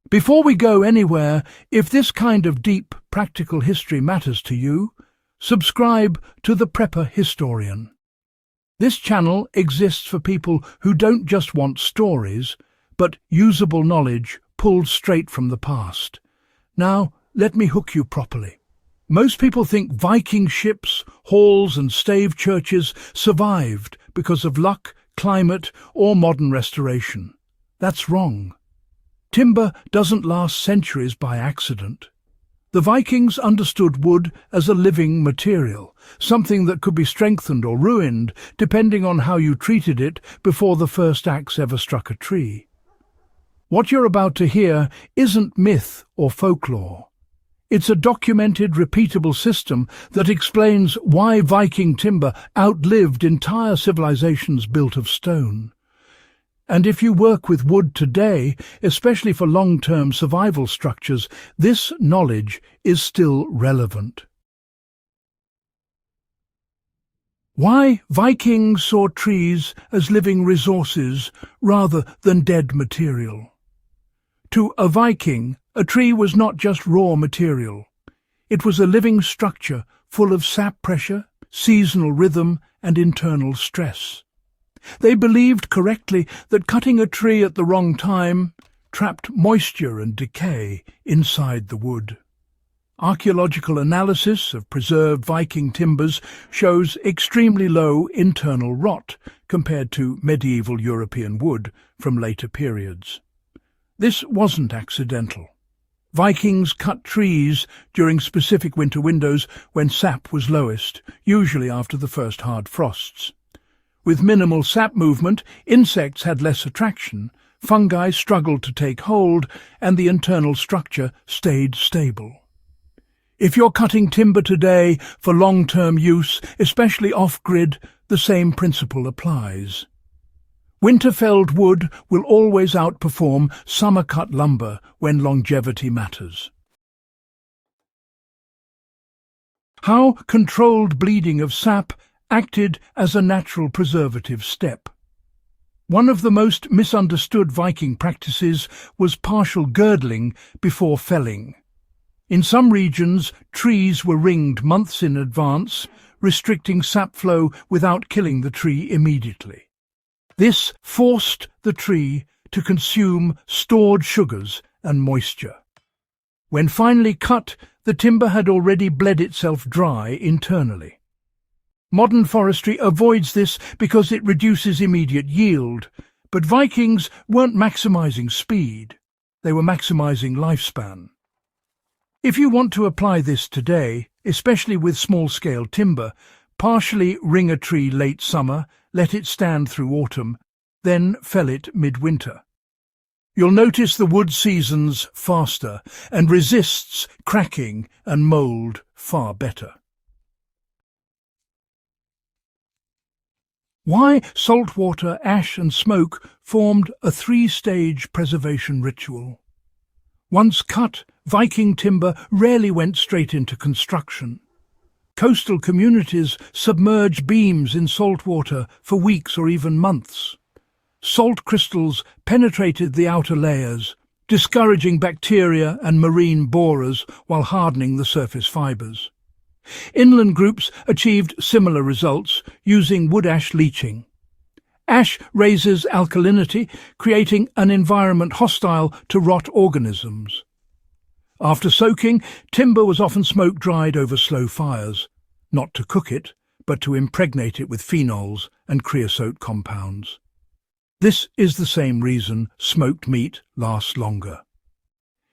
Before we go anywhere, if this kind of deep, practical history matters to you, subscribe to The Prepper Historian. This channel exists for people who don't just want stories, but usable knowledge pulled straight from the past. Now, let me hook you properly. Most people think Viking ships, halls and stave churches survived because of luck, climate or modern restoration. That's wrong. Timber doesn't last centuries by accident. The Vikings understood wood as a living material, something that could be strengthened or ruined depending on how you treated it before the first axe ever struck a tree. What you're about to hear isn't myth or folklore. It's a documented, repeatable system that explains why Viking timber outlived entire civilizations built of stone. And if you work with wood today, especially for long-term survival structures, this knowledge is still relevant. Why Vikings saw trees as living resources rather than dead material. To a Viking, a tree was not just raw material. It was a living structure full of sap pressure, seasonal rhythm, and internal stress. They believed correctly that cutting a tree at the wrong time trapped moisture and decay inside the wood. Archaeological analysis of preserved Viking timbers shows extremely low internal rot compared to medieval European wood from later periods. This wasn't accidental. Vikings cut trees during specific winter windows when sap was lowest, usually after the first hard frosts. With minimal sap movement, insects had less attraction, fungi struggled to take hold, and the internal structure stayed stable. If you're cutting timber today for long-term use, especially off-grid, the same principle applies. Winter-felled wood will always outperform summer-cut lumber when longevity matters. How controlled bleeding of sap acted as a natural preservative step. One of the most misunderstood Viking practices was partial girdling before felling. In some regions, trees were ringed months in advance, restricting sap flow without killing the tree immediately. This forced the tree to consume stored sugars and moisture. When finally cut, the timber had already bled itself dry internally. Modern forestry avoids this because it reduces immediate yield, but Vikings weren't maximizing speed, they were maximizing lifespan. If you want to apply this today, especially with small-scale timber, partially ring a tree late summer, let it stand through autumn, then fell it midwinter. You'll notice the wood seasons faster and resists cracking and mold far better. Why saltwater, ash and smoke formed a three-stage preservation ritual. Once cut, Viking timber rarely went straight into construction. Coastal communities submerged beams in salt water for weeks or even months. Salt crystals penetrated the outer layers, discouraging bacteria and marine borers while hardening the surface fibres. Inland groups achieved similar results using wood ash leaching. Ash raises alkalinity, creating an environment hostile to rot organisms. After soaking, timber was often smoke-dried over slow fires, not to cook it, but to impregnate it with phenols and creosote compounds. This is the same reason smoked meat lasts longer.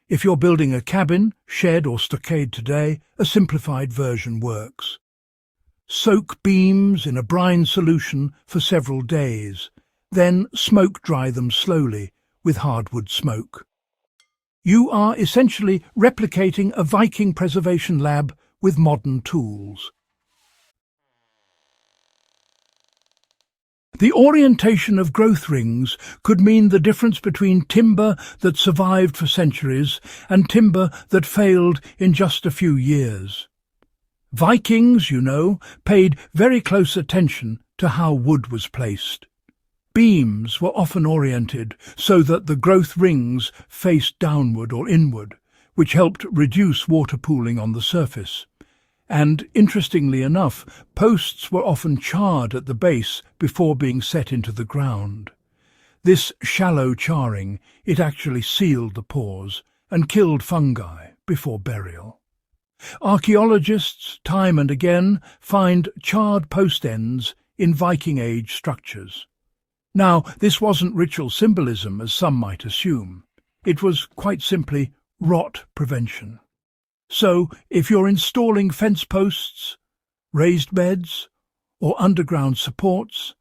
If you're building a cabin, shed or stockade today, a simplified version works. Soak beams in a brine solution for several days, then smoke dry them slowly with hardwood smoke. You are essentially replicating a Viking preservation lab with modern tools. The orientation of growth rings could mean the difference between timber that survived for centuries and timber that failed in just a few years. Vikings, you know, paid very close attention to how wood was placed. Beams were often oriented so that the growth rings faced downward or inward, which helped reduce water pooling on the surface. And, interestingly enough, posts were often charred at the base before being set into the ground. This shallow charring, it actually sealed the pores and killed fungi before burial. Archaeologists, time and again, find charred post ends in Viking Age structures. Now, this wasn't ritual symbolism, as some might assume. It was quite simply rot prevention. So, if you're installing fence posts, raised beds, or underground supports,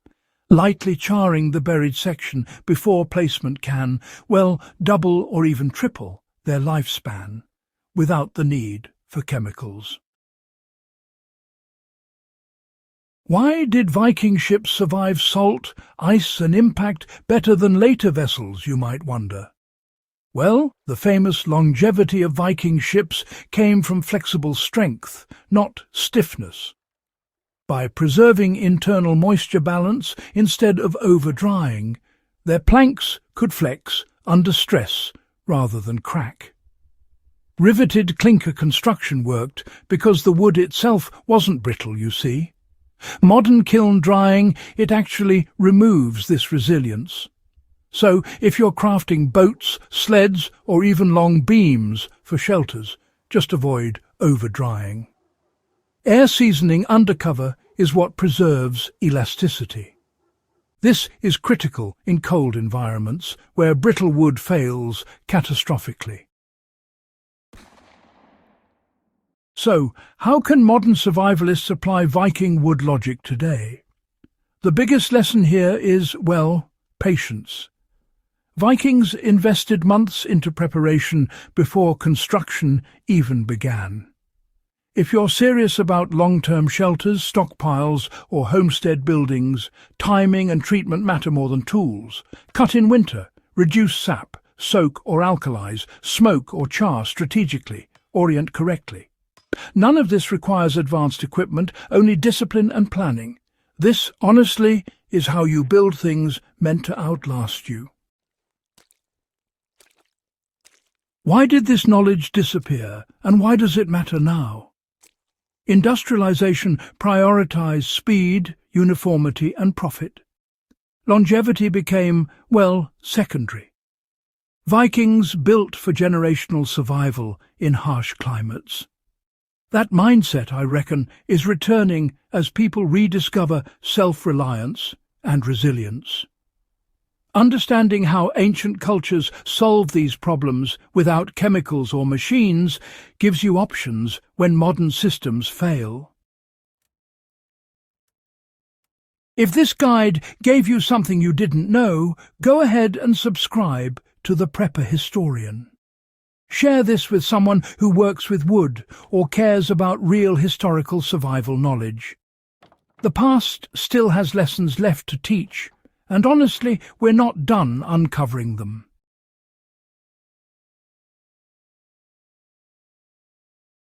lightly charring the buried section before placement can, well, double or even triple their lifespan without the need for chemicals. Why did Viking ships survive salt, ice and impact better than later vessels, you might wonder? Well, the famous longevity of Viking ships came from flexible strength, not stiffness. By preserving internal moisture balance instead of over-drying, their planks could flex under stress rather than crack. Riveted clinker construction worked because the wood itself wasn't brittle, you see. Modern kiln drying, it actually removes this resilience. So, if you're crafting boats, sleds, or even long beams for shelters, just avoid over-drying. Air seasoning undercover is what preserves elasticity. This is critical in cold environments where brittle wood fails catastrophically. So, how can modern survivalists apply Viking wood logic today? The biggest lesson here is, well, patience. Vikings invested months into preparation before construction even began. If you're serious about long-term shelters, stockpiles, or homestead buildings, timing and treatment matter more than tools. Cut in winter, reduce sap, soak or alkalize, smoke or char strategically, orient correctly. None of this requires advanced equipment, only discipline and planning. This, honestly, is how you build things meant to outlast you. Why did this knowledge disappear, and why does it matter now? Industrialization prioritized speed, uniformity and profit. Longevity became, well, secondary. Vikings built for generational survival in harsh climates. That mindset, I reckon, is returning as people rediscover self-reliance and resilience. Understanding how ancient cultures solve these problems without chemicals or machines gives you options when modern systems fail. If this guide gave you something you didn't know, go ahead and subscribe to The Prepper Historian. Share this with someone who works with wood or cares about real historical survival knowledge. The past still has lessons left to teach, and honestly, we're not done uncovering them.